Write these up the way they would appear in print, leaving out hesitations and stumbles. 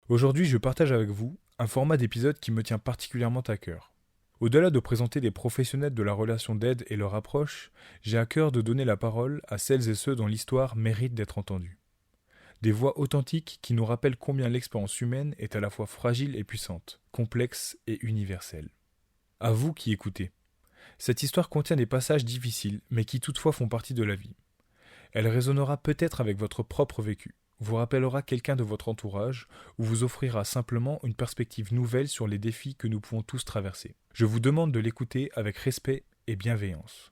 Aujourd'hui, je partage avec vous un format d'épisode qui me tient particulièrement à cœur. Au-delà de présenter des professionnels de la relation d'aide et leur approche, j'ai à cœur de donner la parole à celles et ceux dont l'histoire mérite d'être entendue. Des voix authentiques qui nous rappellent combien l'expérience humaine est à la fois fragile et puissante, complexe et universelle. À vous qui écoutez. Cette histoire contient des passages difficiles, mais qui toutefois font partie de la vie. Elle résonnera peut-être avec votre propre vécu, vous rappellera quelqu'un de votre entourage ou vous offrira simplement une perspective nouvelle sur les défis que nous pouvons tous traverser. Je vous demande de l'écouter avec respect et bienveillance.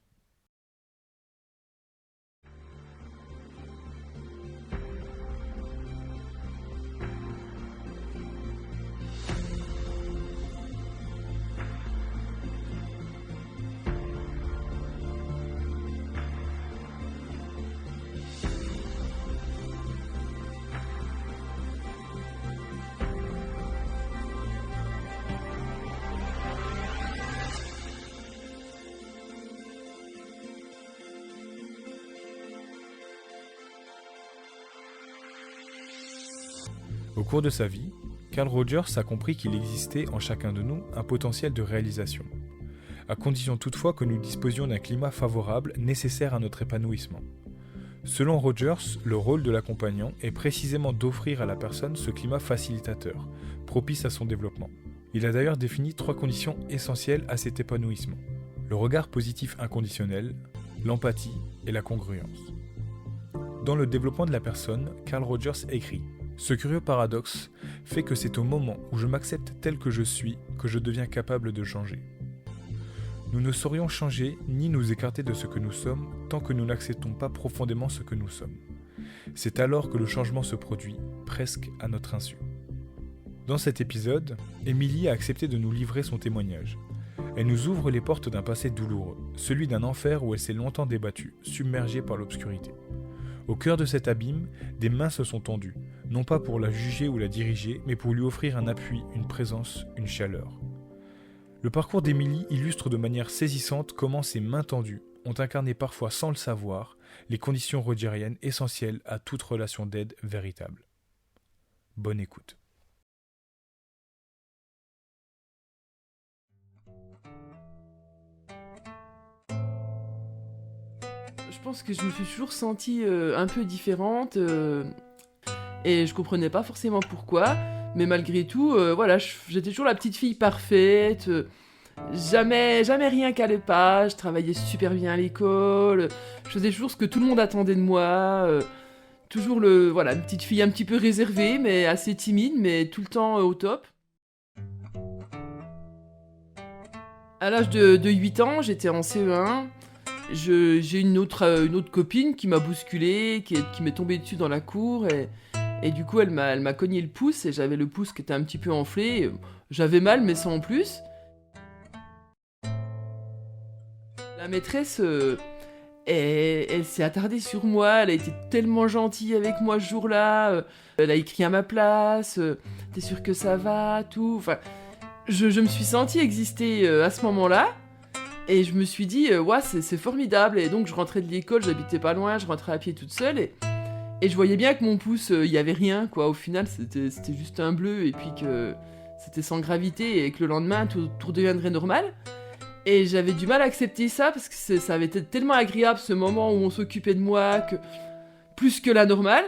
Au cours de sa vie, Carl Rogers a compris qu'il existait en chacun de nous un potentiel de réalisation, à condition toutefois que nous disposions d'un climat favorable nécessaire à notre épanouissement. Selon Rogers, le rôle de l'accompagnant est précisément d'offrir à la personne ce climat facilitateur, propice à son développement. Il a d'ailleurs défini 3 conditions essentielles à cet épanouissement: le regard positif inconditionnel, l'empathie et la congruence. Dans le développement de la personne, Carl Rogers écrit: ce curieux paradoxe fait que c'est au moment où je m'accepte tel que je suis que je deviens capable de changer. Nous ne saurions changer ni nous écarter de ce que nous sommes tant que nous n'acceptons pas profondément ce que nous sommes. C'est alors que le changement se produit, presque à notre insu. Dans cet épisode, Émilie a accepté de nous livrer son témoignage. Elle nous ouvre les portes d'un passé douloureux, celui d'un enfer où elle s'est longtemps débattue, submergée par l'obscurité. Au cœur de cet abîme, des mains se sont tendues, non pas pour la juger ou la diriger, mais pour lui offrir un appui, une présence, une chaleur. Le parcours d'Émilie illustre de manière saisissante comment ces mains tendues ont incarné parfois sans le savoir les conditions rogeriennes essentielles à toute relation d'aide véritable. Bonne écoute. Je pense que je me suis toujours sentie un peu différente et je comprenais pas forcément pourquoi, mais malgré tout, voilà, j'étais toujours la petite fille parfaite, jamais rien qu'allait pas, je travaillais super bien à l'école, je faisais toujours ce que tout le monde attendait de moi, toujours voilà, une petite fille un petit peu réservée, mais assez timide, mais tout le temps au top. À l'âge de 8 ans, j'étais en CE1. J'ai une autre copine qui m'a bousculée, qui m'est tombée dessus dans la cour et du coup elle m'a cogné le pouce et j'avais le pouce qui était un petit peu enflé. J'avais mal mais sans plus. La maîtresse, elle s'est attardée sur moi, elle a été tellement gentille avec moi ce jour-là. Elle a écrit à ma place, t'es sûre que ça va, tout. Enfin, je me suis sentie exister à ce moment-là. Et je me suis dit, ouais, c'est formidable. Et donc, je rentrais de l'école, j'habitais pas loin, je rentrais à pied toute seule. Et je voyais bien que mon pouce, il y avait rien, quoi. Au final, c'était juste un bleu. Et puis que c'était sans gravité. Et que le lendemain, tout redeviendrait normal. Et j'avais du mal à accepter ça. Parce que ça avait été tellement agréable, ce moment où on s'occupait de moi, plus que la normale.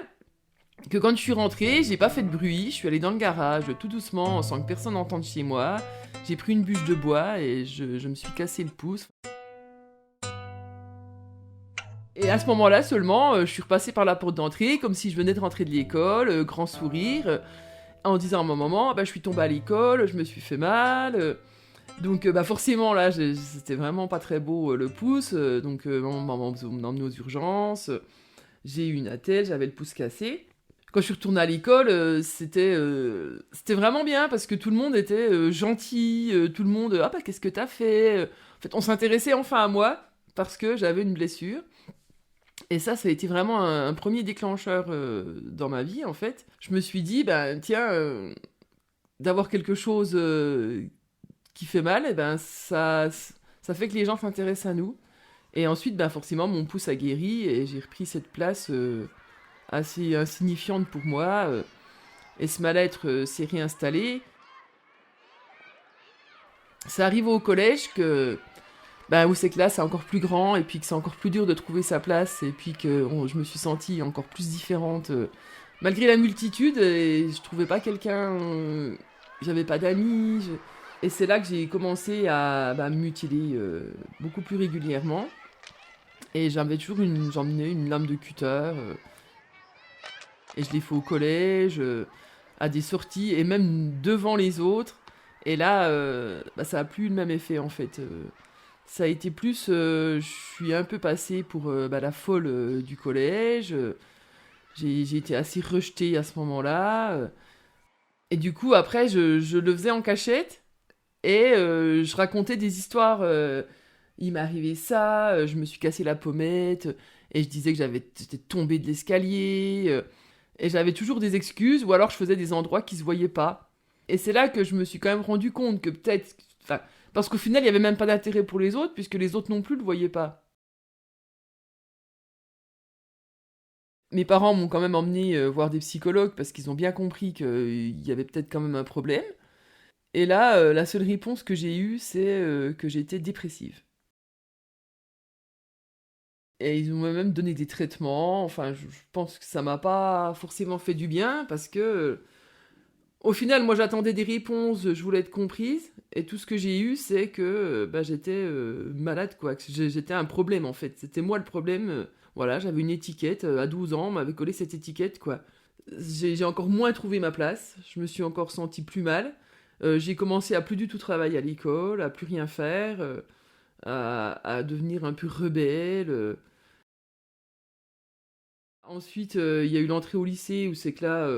Que quand je suis rentrée, j'ai pas fait de bruit. Je suis allée dans le garage, tout doucement, sans que personne n'entende chez moi. J'ai pris une bûche de bois et je me suis cassé le pouce. Et à ce moment-là seulement, je suis repassée par la porte d'entrée, comme si je venais de rentrer de l'école, grand sourire, en disant à ma maman, je suis tombée à l'école, je me suis fait mal. Donc forcément là, c'était vraiment pas très beau le pouce, donc maman m'a emmenée aux urgences, j'ai eu une attelle, j'avais le pouce cassé. Quand je suis retournée à l'école, c'était vraiment bien parce que tout le monde était gentil, tout le monde qu'est-ce que t'as fait En fait, on s'intéressait enfin à moi parce que j'avais une blessure. Et ça a été vraiment un premier déclencheur dans ma vie en fait. Je me suis dit tiens, d'avoir quelque chose qui fait mal, ça fait que les gens s'intéressent à nous. Et ensuite, forcément, mon pouce a guéri et j'ai repris cette place assez insignifiante pour moi. et ce mal-être s'est réinstallé. Ça arrive au collège que où c'est que là c'est encore plus grand et puis que c'est encore plus dur de trouver sa place et puis que je me suis sentie encore plus différente malgré la multitude et je trouvais pas quelqu'un, j'avais pas d'amis. Et c'est là que j'ai commencé à me mutiler beaucoup plus régulièrement. Et j'emmenais une lame de cutter et je l'ai fait au collège, à des sorties et même devant les autres. Et là, ça a plus eu le même effet en fait. Ça a été plus, je suis un peu passée pour la folle du collège. J'ai été assez rejetée à ce moment-là. Et du coup, après, je le faisais en cachette et je racontais des histoires. Il m'est arrivé ça, je me suis cassé la pommette et je disais que j'étais tombée de l'escalier. Et j'avais toujours des excuses ou alors je faisais des endroits qui se voyaient pas. Et c'est là que je me suis quand même rendu compte que peut-être... Parce qu'au final, il n'y avait même pas d'intérêt pour les autres, puisque les autres non plus le voyaient pas. Mes parents m'ont quand même emmené voir des psychologues, parce qu'ils ont bien compris qu'il y avait peut-être quand même un problème. Et là, la seule réponse que j'ai eue, c'est que j'étais dépressive. Et ils m'ont même donné des traitements. Enfin, je pense que ça m'a pas forcément fait du bien, parce que... Au final, moi j'attendais des réponses, je voulais être comprise, et tout ce que j'ai eu, c'est que j'étais malade, quoi. Que j'étais un problème en fait. C'était moi le problème. Voilà, j'avais une étiquette, à 12 ans, on m'avait collé cette étiquette, quoi. J'ai encore moins trouvé ma place, je me suis encore sentie plus mal. J'ai commencé à plus du tout travailler à l'école, à plus rien faire, à devenir un peu rebelle. Ensuite, il y a eu l'entrée au lycée, où c'est que là,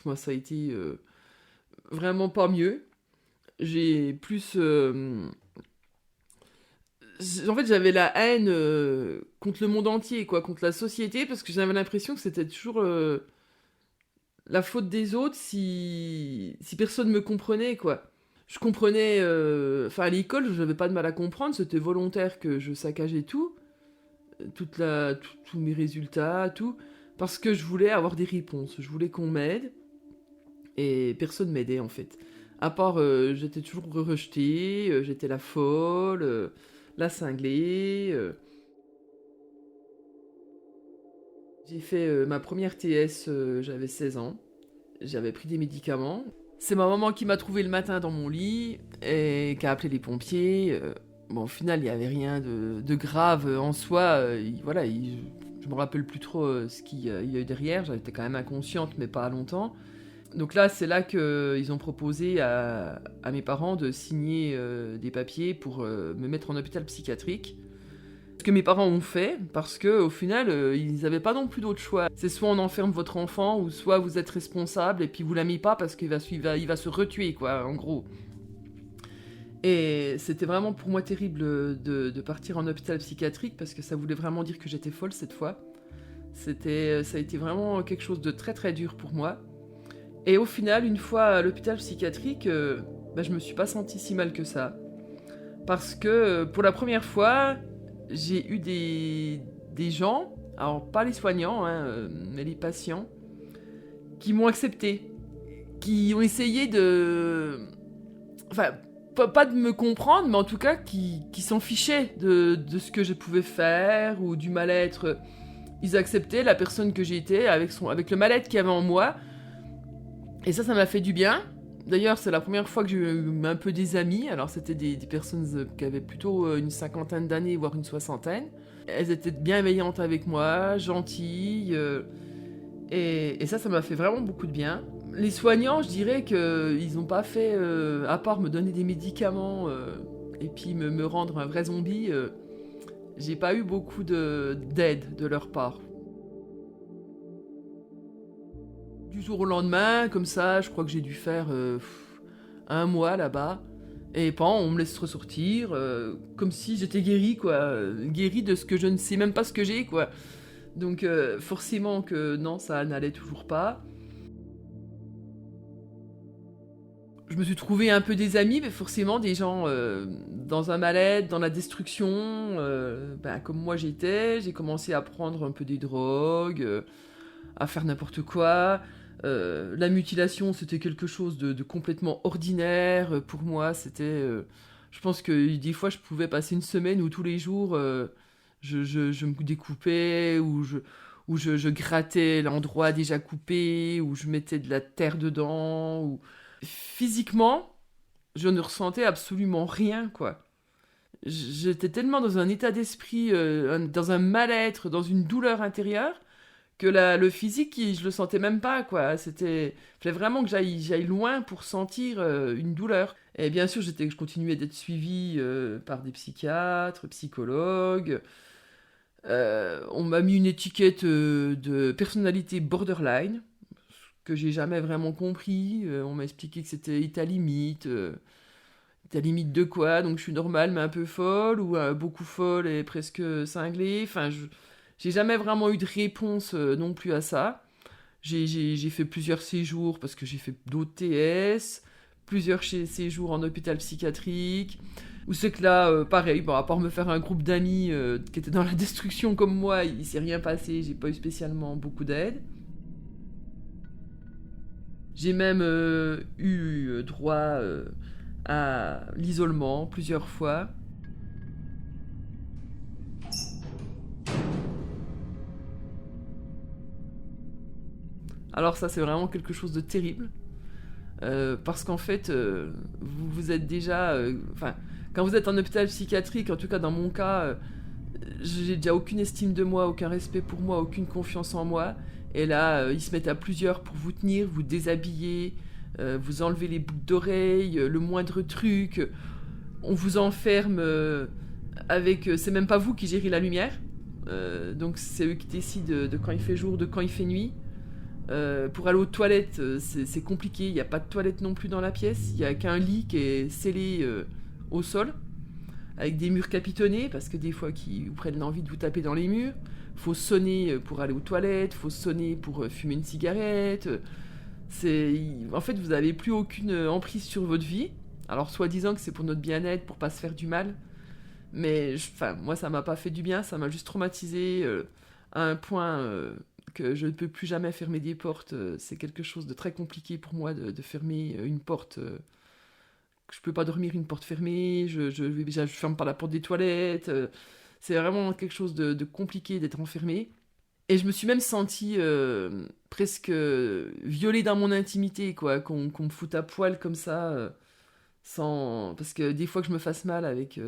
moi ça a été vraiment pas mieux. J'ai plus. En fait, j'avais la haine contre le monde entier, quoi, contre la société, parce que j'avais l'impression que c'était toujours la faute des autres si personne me comprenait, quoi. Je comprenais. Enfin, à l'école, je n'avais pas de mal à comprendre, c'était volontaire que je saccageais tout, tous mes résultats, tout, parce que je voulais avoir des réponses, je voulais qu'on m'aide, et personne m'aidait en fait. À part, j'étais toujours rejetée, j'étais la folle, la cinglée. J'ai fait ma première TS, j'avais 16 ans. J'avais pris des médicaments. C'est ma maman qui m'a trouvé le matin dans mon lit et qui a appelé les pompiers. Bon, au final, il n'y avait rien de grave en soi. Je me rappelle plus trop ce qu'il y a eu derrière. J'étais quand même inconsciente, mais pas longtemps. Donc là, c'est là qu'ils ont proposé à mes parents de signer des papiers pour me mettre en hôpital psychiatrique. Ce que mes parents ont fait, parce qu'au final, ils n'avaient pas non plus d'autre choix. C'est soit on enferme votre enfant, ou soit vous êtes responsable et puis vous l'amenez pas parce qu'il va se retuer, quoi, en gros. Et c'était vraiment pour moi terrible de partir en hôpital psychiatrique parce que ça voulait vraiment dire que j'étais folle cette fois. Ça a été vraiment quelque chose de très très dur pour moi. Et au final, une fois à l'hôpital psychiatrique, je me suis pas sentie si mal que ça. Parce que pour la première fois, j'ai eu des gens, alors pas les soignants, mais les patients, qui m'ont accepté. Qui ont essayé de... Enfin, pas de me comprendre, mais en tout cas qui s'en fichaient de ce que je pouvais faire ou du mal-être. Ils acceptaient la personne que j'étais avec le mal-être qu'il y avait en moi. Et ça m'a fait du bien. D'ailleurs, c'est la première fois que j'ai eu un peu des amis. Alors, c'était des personnes qui avaient plutôt une cinquantaine d'années, voire une soixantaine. Elles étaient bienveillantes avec moi, gentilles. Et ça m'a fait vraiment beaucoup de bien. Les soignants, je dirais qu'ils n'ont pas fait, à part me donner des médicaments et puis me rendre un vrai zombie, j'ai pas eu beaucoup d'aide de leur part. Du jour au lendemain, comme ça, je crois que j'ai dû faire un mois là-bas. Et on me laisse ressortir, comme si j'étais guérie, quoi. Guérie de ce que je ne sais même pas ce que j'ai, quoi. Donc forcément que non, ça n'allait toujours pas. Je me suis trouvé un peu des amis, mais forcément des gens dans un mal-être, dans la destruction, comme moi j'étais. J'ai commencé à prendre un peu des drogues, à faire n'importe quoi. La mutilation, c'était quelque chose de complètement ordinaire. Pour moi, c'était... je pense que des fois, je pouvais passer une semaine où tous les jours, je me découpais, ou je grattais l'endroit déjà coupé, ou je mettais de la terre dedans. Physiquement, je ne ressentais absolument rien, quoi. J'étais tellement dans un état d'esprit, dans un mal-être, dans une douleur intérieure, que le physique, je le sentais même pas, quoi. Fallait vraiment que j'aille loin pour sentir une douleur. Et bien sûr, je continuais d'être suivie par des psychiatres, psychologues. On m'a mis une étiquette de personnalité borderline, que j'ai jamais vraiment compris. On m'a expliqué que c'était ta limite. Ta limite de quoi? Donc je suis normale mais un peu folle, ou beaucoup folle et presque cinglée. Enfin, j'ai jamais vraiment eu de réponse non plus à ça. J'ai fait plusieurs séjours parce que j'ai fait d'autres TS, plusieurs séjours en hôpital psychiatrique. Où c'est que là, pareil, bon, à part me faire un groupe d'amis qui étaient dans la destruction comme moi, il s'est rien passé, j'ai pas eu spécialement beaucoup d'aide. J'ai même eu droit à l'isolement plusieurs fois. Alors ça, c'est vraiment quelque chose de terrible. Parce qu'en fait, vous êtes déjà... quand vous êtes en hôpital psychiatrique, en tout cas dans mon cas, j'ai déjà aucune estime de moi, aucun respect pour moi, aucune confiance en moi. Et là, ils se mettent à plusieurs pour vous tenir, vous déshabiller, vous enlever les boucles d'oreilles, le moindre truc. On vous enferme avec... c'est même pas vous qui gérez la lumière. Donc c'est eux qui décident de quand il fait jour, de quand il fait nuit. Pour aller aux toilettes, c'est compliqué. Il n'y a pas de toilette non plus dans la pièce. Il n'y a qu'un lit qui est scellé au sol, avec des murs capitonnés, parce que des fois, ils prennent l'envie de vous taper dans les murs. Faut sonner pour aller aux toilettes, faut sonner pour fumer une cigarette. En fait, vous n'avez plus aucune emprise sur votre vie. Alors, soi-disant que c'est pour notre bien-être, pour pas se faire du mal. Mais, moi, ça m'a pas fait du bien. Ça m'a juste traumatisé à un point que je ne peux plus jamais fermer des portes. C'est quelque chose de très compliqué pour moi de fermer une porte. Je peux pas dormir une porte fermée. Je ferme pas la porte des toilettes. C'est vraiment quelque chose de compliqué d'être enfermé. Et je me suis même sentie presque violée dans mon intimité, quoi, qu'on me foute à poil comme ça, parce que des fois que je me fasse mal avec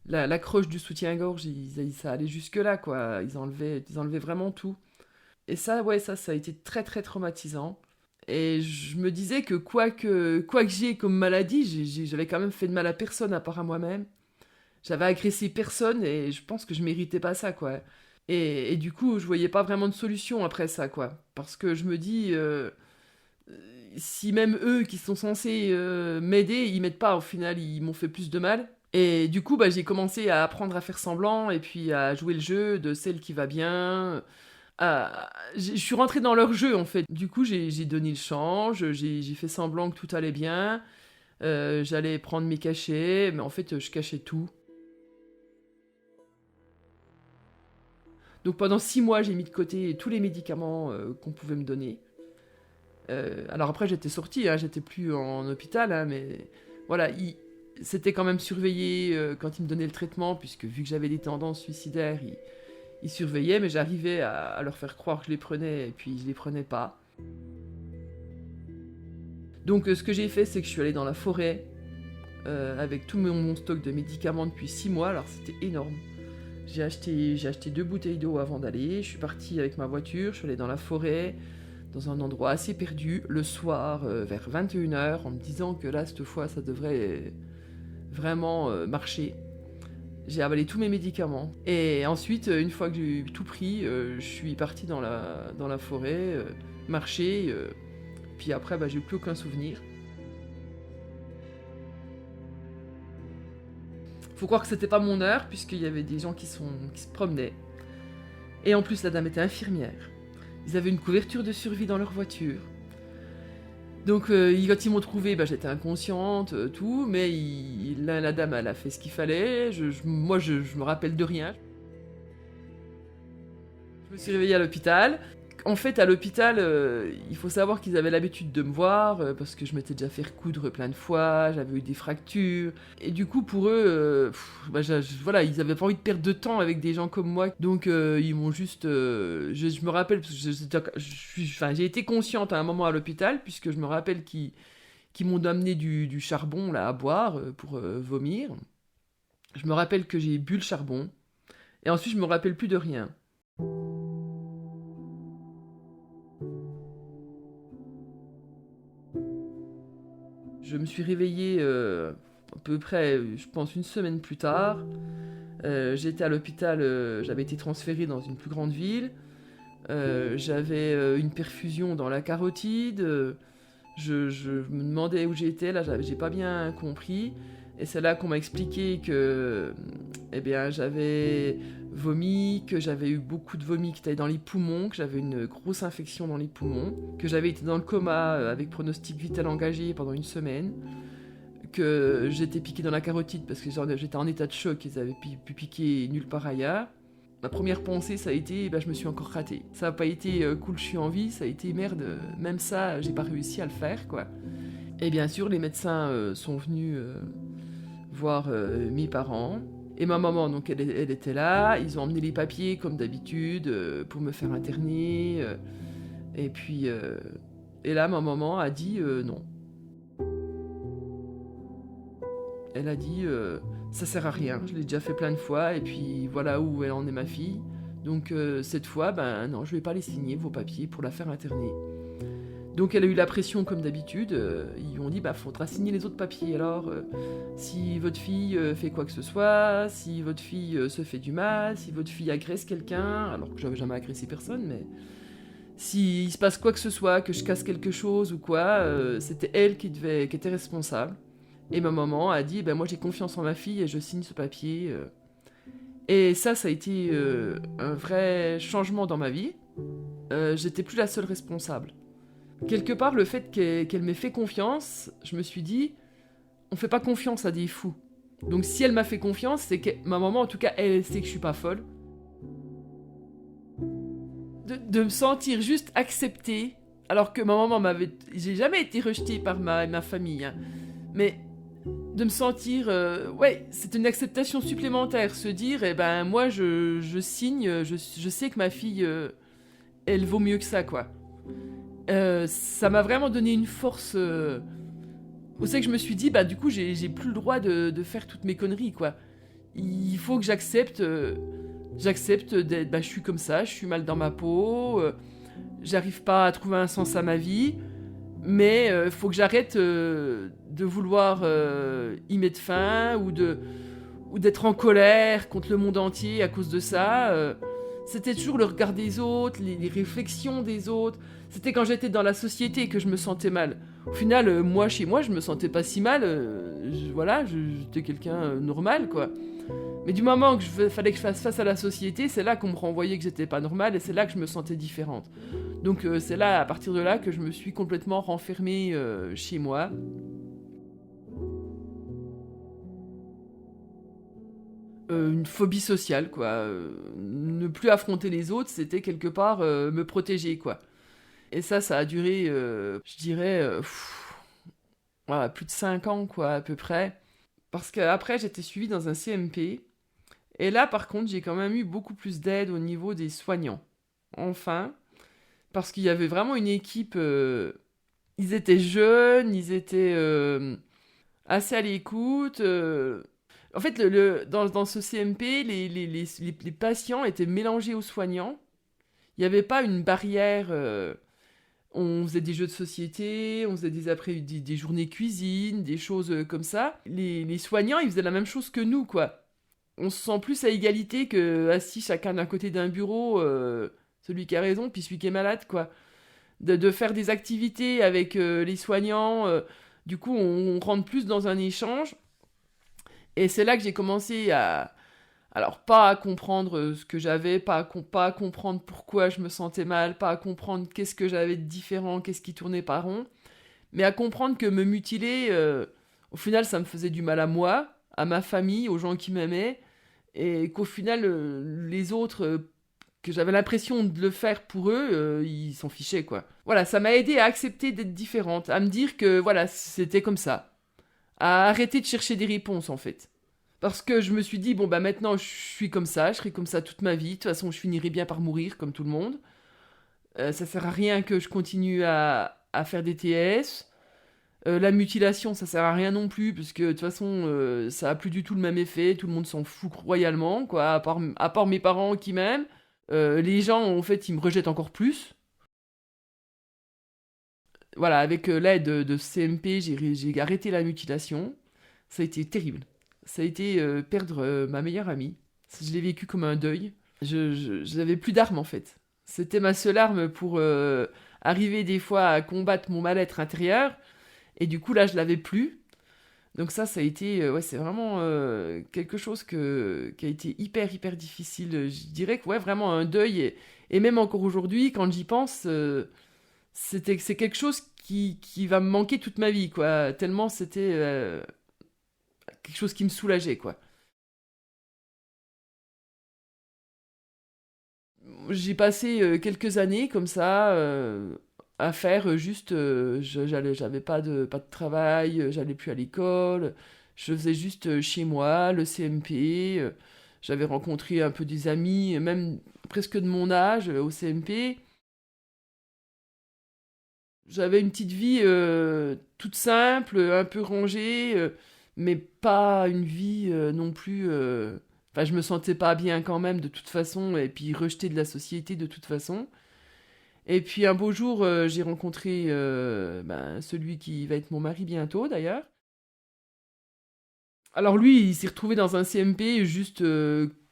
l'accroche du soutien-gorge, ça allait jusque-là, quoi. Ils enlevaient vraiment tout. Et ça, ouais, ça a été très très traumatisant. Et je me disais que quoi que j'ai comme maladie, j'avais quand même fait de mal à personne à part à moi-même. J'avais agressé personne et je pense que je méritais pas ça, quoi. Et du coup, je voyais pas vraiment de solution après ça, quoi. Parce que je me dis, si même eux qui sont censés m'aider, ils m'aident pas, au final, ils m'ont fait plus de mal. Et du coup, j'ai commencé à apprendre à faire semblant et puis à jouer le jeu de celle qui va bien. Je suis rentrée dans leur jeu, en fait. Du coup, j'ai donné le change, j'ai fait semblant que tout allait bien. J'allais prendre mes cachets, mais en fait, je cachais tout. Donc pendant 6 mois, j'ai mis de côté tous les médicaments qu'on pouvait me donner. Alors après, j'étais sortie, hein, j'étais plus en hôpital, hein, mais voilà, c'était quand même surveillé quand ils me donnaient le traitement, puisque vu que j'avais des tendances suicidaires, ils surveillaient, mais j'arrivais à leur faire croire que je les prenais, et puis je les prenais pas. Donc ce que j'ai fait, c'est que je suis allée dans la forêt avec tout mon stock de médicaments depuis 6 mois, alors c'était énorme. J'ai acheté 2 bouteilles d'eau avant d'aller, je suis partie avec ma voiture, je suis allée dans la forêt, dans un endroit assez perdu, le soir, vers 21h, en me disant que là, cette fois, ça devrait vraiment marcher. J'ai avalé tous mes médicaments. Et ensuite, une fois que j'ai tout pris, je suis partie dans la forêt, marcher, puis après, j'ai plus aucun souvenir. Faut croire que c'était pas mon heure, puisqu'il y avait des gens qui se promenaient. Et en plus, la dame était infirmière. Ils avaient une couverture de survie dans leur voiture. Donc, quand ils m'ont trouvée, j'étais inconsciente, tout, mais la dame, elle a fait ce qu'il fallait. Moi, je me rappelle de rien. Je me suis réveillée à l'hôpital. En fait, à l'hôpital, il faut savoir qu'ils avaient l'habitude de me voir parce que je m'étais déjà fait recoudre plein de fois, j'avais eu des fractures. Et du coup, pour eux, voilà, ils avaient pas envie de perdre de temps avec des gens comme moi. Donc, ils m'ont juste. Je me rappelle, parce que j'ai été consciente à un moment à l'hôpital, puisque je me rappelle qu'ils m'ont amené du charbon là, à boire pour vomir. Je me rappelle que j'ai bu le charbon. Et ensuite, je me rappelle plus de rien. Je me suis réveillée à peu près, je pense, une semaine plus tard. J'étais à l'hôpital, j'avais été transférée dans une plus grande ville. J'avais une perfusion dans la carotide. Je me demandais où j'étais, là, j'ai pas bien compris. Et c'est là qu'on m'a expliqué que j'avais vomi, que j'avais eu beaucoup de vomi qui était dans les poumons, que j'avais une grosse infection dans les poumons, que j'avais été dans le coma avec pronostic vital engagé pendant une semaine, que j'étais piquée dans la carotide parce que j'étais en état de choc, ils avaient pu piquer nulle part ailleurs. Ma première pensée, ça a été, je me suis encore ratée. Ça n'a pas été cool, je suis en vie, ça a été merde, même ça, j'ai pas réussi à le faire, quoi. Et bien sûr, les médecins sont venus voir mes parents. Et ma maman, donc, elle était là. Ils ont emmené les papiers, comme d'habitude, pour me faire interner. Et puis, et là, ma maman a dit non. Elle a dit ça sert à rien, je l'ai déjà fait plein de fois, et puis voilà où elle en est, ma fille. Donc, cette fois, non, je vais pas les signer, vos papiers, pour la faire interner. Donc elle a eu la pression comme d'habitude, ils lui ont dit faudra signer les autres papiers, alors si votre fille fait quoi que ce soit, si votre fille se fait du mal, si votre fille agresse quelqu'un, alors que j'avais jamais agressé personne, mais s'il se passe quoi que ce soit, que je casse quelque chose ou quoi, c'était elle qui était responsable. Et ma maman a dit moi j'ai confiance en ma fille et je signe ce papier. Et ça a été un vrai changement dans ma vie. J'étais plus la seule responsable. Quelque part, le fait qu'elle m'ait fait confiance, je me suis dit, on fait pas confiance à des fous. Donc si elle m'a fait confiance, c'est que ma maman, en tout cas, elle sait que je suis pas folle. De me sentir juste acceptée, alors que ma maman j'ai jamais été rejetée par ma famille, hein. Mais de me sentir, c'est une acceptation supplémentaire, se dire, moi je signe, je sais que ma fille, elle vaut mieux que ça, quoi. Ça m'a vraiment donné une force où c'est que je me suis dit du coup j'ai plus le droit de faire toutes mes conneries, quoi. Il faut que j'accepte d'être je suis comme ça, je suis mal dans ma peau, j'arrive pas à trouver un sens à ma vie, mais faut que j'arrête de vouloir y mettre fin ou d'être en colère contre le monde entier à cause de ça. C'était toujours le regard des autres, les réflexions des autres. C'était quand j'étais dans la société que je me sentais mal. Au final, moi, chez moi, je me sentais pas si mal. J'étais quelqu'un normal, quoi. Mais du moment que fallait que je fasse face à la société, c'est là qu'on me renvoyait que j'étais pas normale et c'est là que je me sentais différente. Donc c'est là, à partir de là, que je me suis complètement renfermée chez moi. Une phobie sociale, quoi. Ne plus affronter les autres, c'était quelque part me protéger, quoi. Et ça a duré, je dirais, plus de 5 ans, quoi, à peu près. Parce qu'après, j'étais suivie dans un CMP. Et là, par contre, j'ai quand même eu beaucoup plus d'aide au niveau des soignants. Enfin, parce qu'il y avait vraiment une équipe... ils étaient jeunes, ils étaient assez à l'écoute... En fait, dans ce CMP, les patients étaient mélangés aux soignants. Il n'y avait pas une barrière. On faisait des jeux de société, on faisait des journées cuisine, des choses comme ça. Les soignants, ils faisaient la même chose que nous, quoi. On se sent plus à égalité que assis chacun d'un côté d'un bureau, celui qui a raison, puis celui qui est malade, quoi. De faire des activités avec les soignants, du coup, on rentre plus dans un échange. Et c'est là que j'ai commencé pas à comprendre ce que j'avais, pas à comprendre pourquoi je me sentais mal, pas à comprendre qu'est-ce que j'avais de différent, qu'est-ce qui tournait pas rond, mais à comprendre que me mutiler, au final, ça me faisait du mal à moi, à ma famille, aux gens qui m'aimaient, et qu'au final, les autres que j'avais l'impression de le faire pour eux, ils s'en fichaient, quoi. Voilà, ça m'a aidé à accepter d'être différente, à me dire que, voilà, c'était comme ça. À arrêter de chercher des réponses, en fait. Parce que je me suis dit, bon, bah maintenant, je suis comme ça, je serai comme ça toute ma vie. De toute façon, je finirai bien par mourir, comme tout le monde. Ça sert à rien que je continue à faire des TS. La mutilation, ça sert à rien non plus, parce que de toute façon, ça a plus du tout le même effet. Tout le monde s'en fout royalement, quoi, à part mes parents qui m'aiment. Les gens, en fait, ils me rejettent encore plus. Voilà, avec l'aide de CMP, j'ai arrêté la mutilation. Ça a été terrible. Ça a été perdre ma meilleure amie. Je l'ai vécu comme un deuil. Je n'avais plus d'armes, en fait. C'était ma seule arme pour arriver des fois à combattre mon mal-être intérieur. Et du coup, là, je l'avais plus. Donc ça a été... ouais, c'est vraiment quelque chose qui a été hyper, hyper difficile. Je dirais que, ouais, vraiment un deuil. Et même encore aujourd'hui, quand j'y pense, c'est quelque chose qui va me manquer toute ma vie, quoi. Tellement c'était quelque chose qui me soulageait, quoi. J'ai passé quelques années comme ça à faire juste, j'avais pas de travail, j'allais plus à l'école, je faisais juste chez moi le CMP. J'avais rencontré un peu des amis, même presque de mon âge au CMP. J'avais une petite vie toute simple, un peu rangée, mais pas une vie non plus. Enfin, je me sentais pas bien quand même de toute façon, et puis rejetée de la société de toute façon. Et puis un beau jour, j'ai rencontré celui qui va être mon mari bientôt d'ailleurs. Alors lui, il s'est retrouvé dans un CMP juste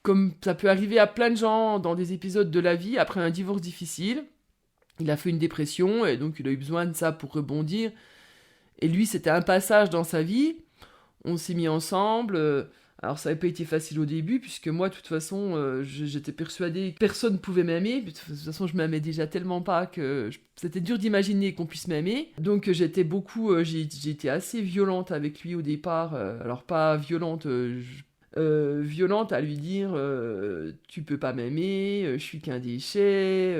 comme ça peut arriver à plein de gens dans des épisodes de la vie après un divorce difficile. Il a fait une dépression et donc il a eu besoin de ça pour rebondir. Et lui, c'était un passage dans sa vie. On s'est mis ensemble. Alors ça n'avait pas été facile au début, puisque moi, de toute façon, j'étais persuadée que personne ne pouvait m'aimer. De toute façon, je m'aimais déjà tellement pas que c'était dur d'imaginer qu'on puisse m'aimer. Donc j'étais beaucoup... j'ai été assez violente avec lui au départ. Alors pas violente... violente à lui dire tu peux pas m'aimer, je suis qu'un déchet...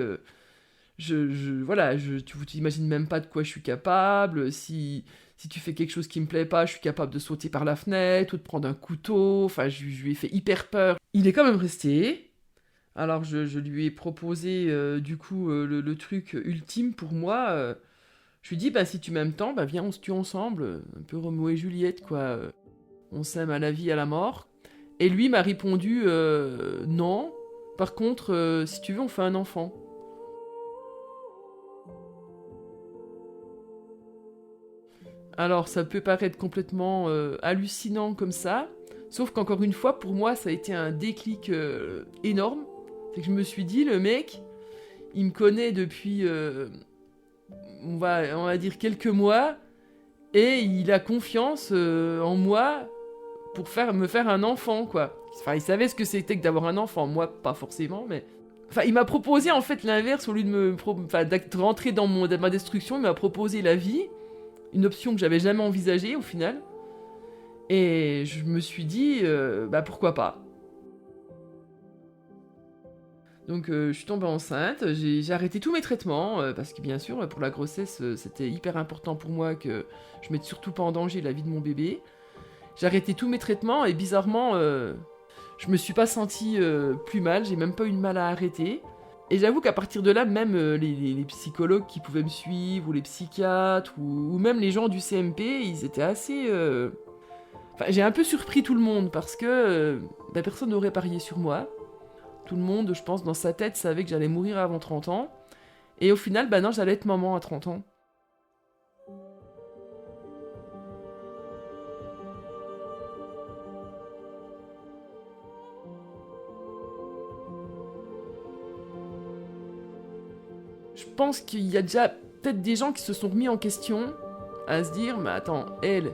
voilà, tu t'imagines même pas de quoi je suis capable. Si tu fais quelque chose qui me plaît pas, je suis capable de sauter par la fenêtre ou de prendre un couteau. Enfin, je lui ai fait hyper peur. Il est quand même resté. Alors, je lui ai proposé, du coup, le truc ultime pour moi. Je lui ai dit, bah, si tu m'aimes tant, bah, viens, on se tue ensemble. Un peu Roméo et Juliette, quoi. On s'aime à la vie, à la mort. Et lui m'a répondu, non. Par contre, si tu veux, on fait un enfant. Alors, ça peut paraître complètement hallucinant comme ça, sauf qu'encore une fois, pour moi, ça a été un déclic énorme. C'est que je me suis dit, le mec, il me connaît depuis, on va dire, quelques mois, et il a confiance en moi pour me faire un enfant, quoi. Enfin, il savait ce que c'était que d'avoir un enfant, moi, pas forcément, mais... Enfin, il m'a proposé, en fait, l'inverse, au lieu de rentrer dans ma destruction, il m'a proposé la vie. Une option que j'avais jamais envisagée au final. Et je me suis dit, pourquoi pas. Donc je suis tombée enceinte, j'ai arrêté tous mes traitements, parce que bien sûr, pour la grossesse, c'était hyper important pour moi que je mette surtout pas en danger la vie de mon bébé. J'ai arrêté tous mes traitements et bizarrement, je me suis pas sentie plus mal, j'ai même pas eu de mal à arrêter. Et j'avoue qu'à partir de là, même les psychologues qui pouvaient me suivre, ou les psychiatres, ou même les gens du CMP, ils étaient assez... Enfin, j'ai un peu surpris tout le monde, parce que personne n'aurait parié sur moi. Tout le monde, je pense, dans sa tête, savait que j'allais mourir avant 30 ans. Et au final, non, j'allais être maman à 30 ans. Je pense qu'il y a déjà peut-être des gens qui se sont remis en question à se dire, mais attends, elle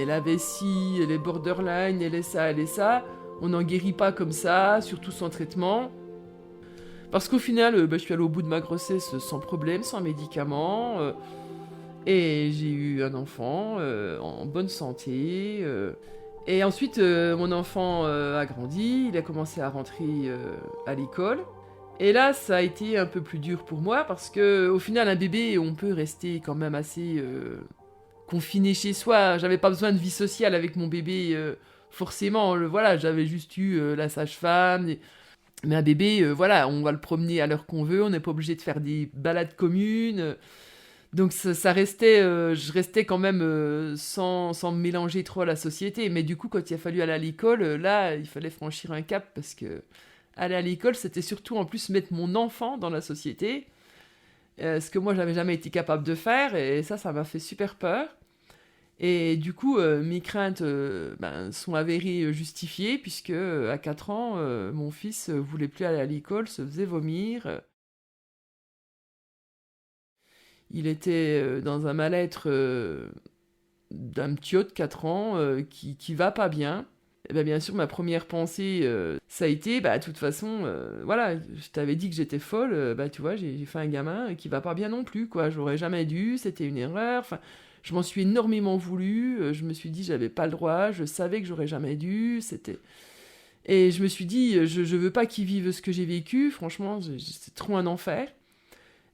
avait ci, elle est borderline, elle est ça, on n'en guérit pas comme ça, surtout sans traitement. Parce qu'au final, je suis allée au bout de ma grossesse sans problème, sans médicaments, et j'ai eu un enfant en bonne santé. Et ensuite, mon enfant a grandi, il a commencé à rentrer à l'école. Et là, ça a été un peu plus dur pour moi parce que, au final, un bébé, on peut rester quand même assez confiné chez soi. J'avais pas besoin de vie sociale avec mon bébé, forcément. Voilà, j'avais juste eu la sage-femme. Mais un bébé, voilà, on va le promener à l'heure qu'on veut. On n'est pas obligé de faire des balades communes. Donc ça restait, je restais quand même sans me mélanger trop à la société. Mais du coup, quand il a fallu aller à l'école, là, il fallait franchir un cap parce que aller à l'école, c'était surtout en plus mettre mon enfant dans la société, ce que moi, j'avais jamais été capable de faire. Et ça m'a fait super peur. Et du coup, mes craintes sont avérées justifiées puisque à 4 ans, mon fils voulait plus aller à l'école, se faisait vomir. Il était dans un mal-être d'un petit de 4 ans qui va pas bien. Et ben, bien sûr, ma première pensée, ça a été, de toute façon, voilà, je t'avais dit que j'étais folle, tu vois, j'ai fait un gamin qui va pas bien non plus, quoi. J'aurais jamais dû, c'était une erreur. Enfin, je m'en suis énormément voulu. Je me suis dit, j'avais pas le droit, je savais que j'aurais jamais dû. Et je me suis dit, je veux pas qu'il vive ce que j'ai vécu. Franchement, c'est trop un enfer.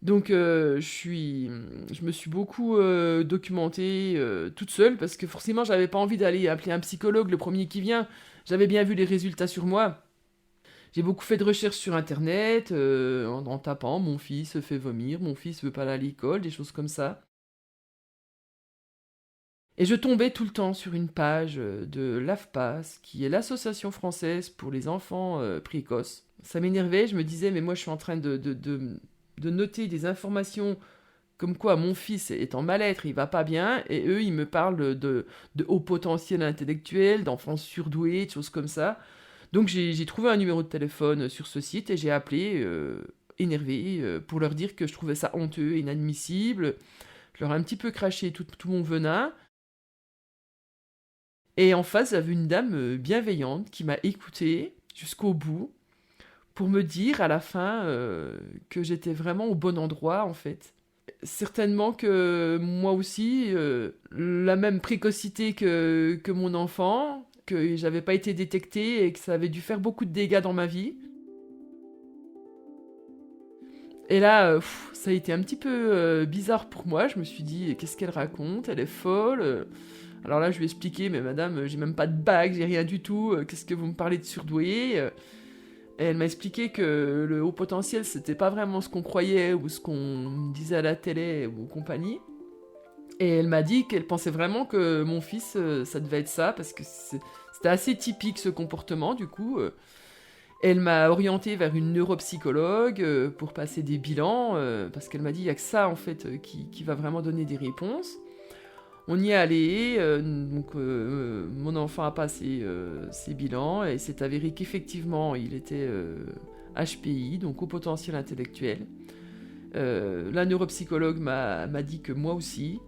Donc je me suis beaucoup documentée toute seule parce que forcément j'avais pas envie d'aller appeler un psychologue le premier qui vient. J'avais bien vu les résultats sur moi. J'ai beaucoup fait de recherches sur internet en tapant mon fils fait vomir, mon fils veut pas aller à l'école, des choses comme ça. Et je tombais tout le temps sur une page de l'AFPAS, qui est l'association française pour les enfants précoces. Ça m'énervait, je me disais mais moi je suis en train de noter des informations comme quoi mon fils est en mal-être, il va pas bien, et eux, ils me parlent de haut potentiel intellectuel, d'enfants surdoués, de choses comme ça. Donc j'ai trouvé un numéro de téléphone sur ce site et j'ai appelé, énervé, pour leur dire que je trouvais ça honteux et inadmissible. Je leur ai un petit peu craché tout mon venin. Et en face, j'avais une dame bienveillante qui m'a écoutée jusqu'au bout pour me dire à la fin que j'étais vraiment au bon endroit en fait. Certainement que moi aussi, la même précocité que mon enfant, que j'avais pas été détectée et que ça avait dû faire beaucoup de dégâts dans ma vie. Et là, ça a été un petit peu bizarre pour moi. Je me suis dit, qu'est-ce qu'elle raconte? Elle est folle. Alors là, je lui ai expliqué, mais madame, j'ai même pas de bague, j'ai rien du tout. Qu'est-ce que vous me parlez de surdoué? Et elle m'a expliqué que le haut potentiel, c'était pas vraiment ce qu'on croyait ou ce qu'on disait à la télé ou compagnie. Et elle m'a dit qu'elle pensait vraiment que mon fils, ça devait être ça, parce que c'était assez typique ce comportement, du coup. Elle m'a orientée vers une neuropsychologue pour passer des bilans, parce qu'elle m'a dit il n'y a que ça, en fait, qui va vraiment donner des réponses. On y est allé, donc mon enfant a passé ses bilans et c'est avéré qu'effectivement il était HPI, donc au potentiel intellectuel. La neuropsychologue m'a dit que moi aussi.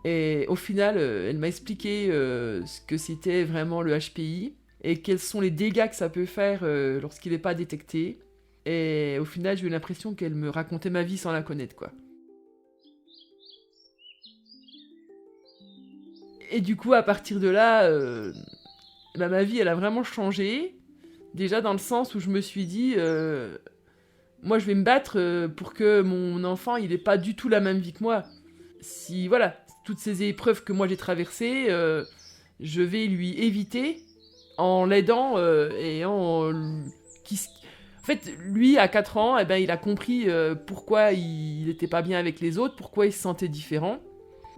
Et au final, elle m'a expliqué ce que c'était vraiment le HPI et quels sont les dégâts que ça peut faire lorsqu'il n'est pas détecté. Et au final, j'ai eu l'impression qu'elle me racontait ma vie sans la connaître, quoi. Et du coup, à partir de là, ma vie, elle a vraiment changé. Déjà dans le sens où je me suis dit, moi, je vais me battre pour que mon enfant, il ait pas du tout la même vie que moi. Si, voilà, toutes ces épreuves que moi j'ai traversées, je vais lui éviter en l'aidant et en... En fait, lui, à 4 ans, eh ben, il a compris pourquoi il n'était pas bien avec les autres, pourquoi il se sentait différent.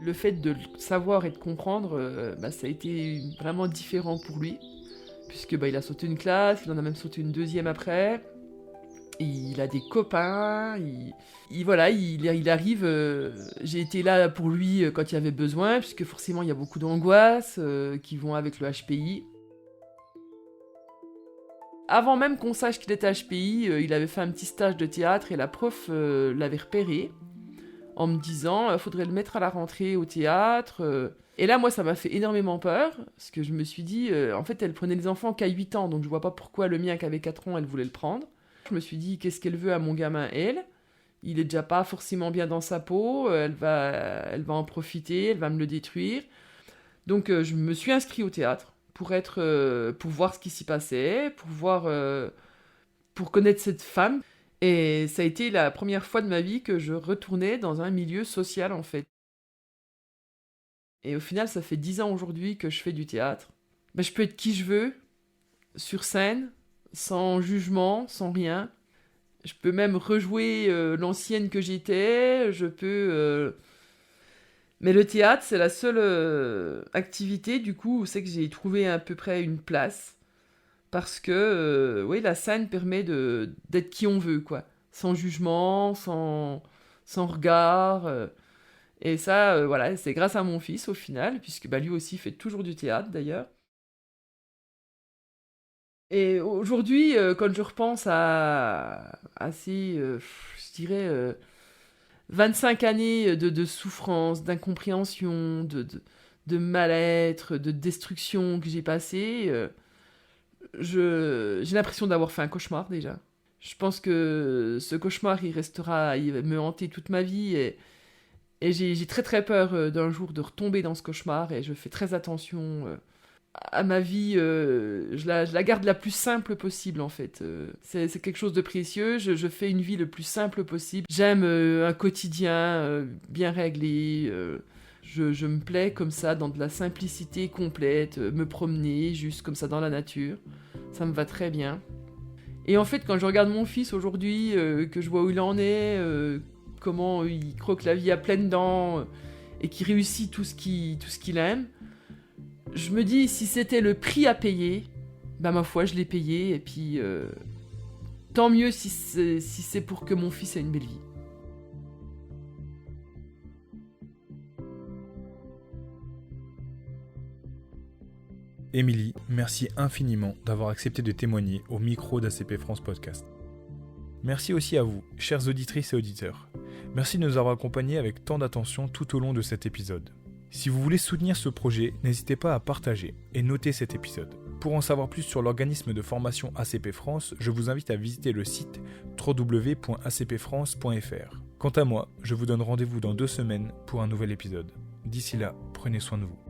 Le fait de le savoir et de comprendre, ça a été vraiment différent pour lui. Puisque il a sauté une classe, il en a même sauté une deuxième après. Il a des copains, voilà, il arrive. J'ai été là pour lui quand il y avait besoin, puisque forcément il y a beaucoup d'angoisses qui vont avec le HPI. Avant même qu'on sache qu'il était HPI, il avait fait un petit stage de théâtre et la prof l'avait repéré en me disant faudrait le mettre à la rentrée au théâtre. Et là, moi, ça m'a fait énormément peur, parce que je me suis dit, en fait, elle prenait les enfants qu'à 8 ans, donc je vois pas pourquoi le mien qui avait 4 ans, elle voulait le prendre. Je me suis dit, qu'est-ce qu'elle veut à mon gamin, elle? Il est déjà pas forcément bien dans sa peau, elle va en profiter, elle va me le détruire. Donc je me suis inscrit au théâtre pour voir ce qui s'y passait, pour connaître cette femme. Et ça a été la première fois de ma vie que je retournais dans un milieu social, en fait. Et au final, ça fait 10 ans aujourd'hui que je fais du théâtre. Je peux être qui je veux, sur scène, sans jugement, sans rien. Je peux même rejouer l'ancienne que j'étais, Mais le théâtre, c'est la seule activité, du coup, où c'est que j'ai trouvé à peu près une place. Parce que, oui, la scène permet d'être qui on veut, quoi. Sans jugement, sans regard. Et ça, voilà, c'est grâce à mon fils, au final, puisque lui aussi fait toujours du théâtre, d'ailleurs. Et aujourd'hui, quand je repense à ces, je dirais, 25 années de souffrance, d'incompréhension, de mal-être, de destruction que j'ai passé, j'ai l'impression d'avoir fait un cauchemar déjà. Je pense que ce cauchemar, il va me hanter toute ma vie et j'ai très très peur d'un jour de retomber dans ce cauchemar et je fais très attention à ma vie. Je la garde la plus simple possible en fait. C'est quelque chose de précieux. Je fais une vie le plus simple possible. J'aime un quotidien bien réglé. Je me plais comme ça dans de la simplicité complète, me promener juste comme ça dans la nature. Ça me va très bien. Et en fait, quand je regarde mon fils aujourd'hui, que je vois où il en est, comment il croque la vie à pleines dents et qu'il réussit tout ce qu'il aime, je me dis, si c'était le prix à payer, ma foi, je l'ai payé. Et puis, tant mieux si c'est pour que mon fils ait une belle vie. Émilie, merci infiniment d'avoir accepté de témoigner au micro d'ACP France Podcast. Merci aussi à vous, chères auditrices et auditeurs. Merci de nous avoir accompagnés avec tant d'attention tout au long de cet épisode. Si vous voulez soutenir ce projet, n'hésitez pas à partager et noter cet épisode. Pour en savoir plus sur l'organisme de formation ACP France, je vous invite à visiter le site www.acpfrance.fr. Quant à moi, je vous donne rendez-vous dans 2 semaines pour un nouvel épisode. D'ici là, prenez soin de vous.